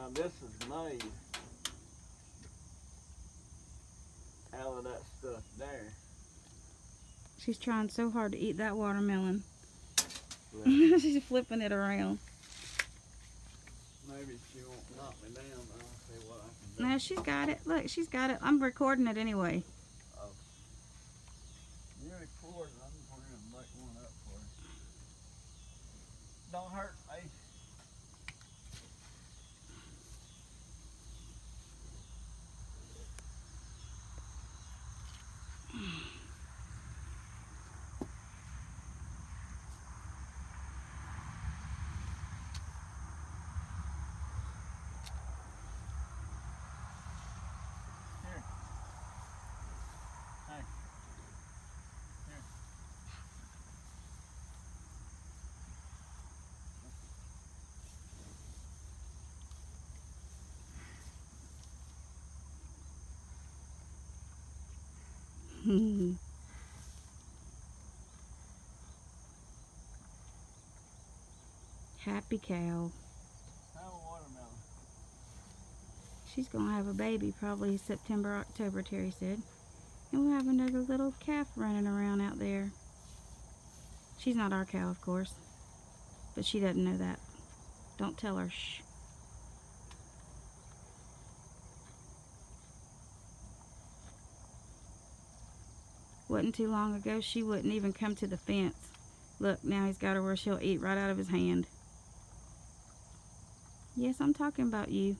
Now this is made out of that stuff there. She's trying so hard to eat that watermelon. Well, She's flipping it around. maybe she won't knock me down, but I'll see what I can do. No, she's got it. Look, she's got it. I'm recording it anyway. Oh. You're recording. I'm going to make one up for you. Don't hurt me. Here. Hey. Here. Happy cow. Have a watermelon. She's going to have a baby probably September, October, Terry said. And we'll have another little calf running around out there. She's not our cow, of course. But she doesn't know that. Don't tell her. Shh. Wasn't too long ago she wouldn't even come to the fence. Look, now he's got her where she'll eat right out of his hand. Yes, I'm talking about you.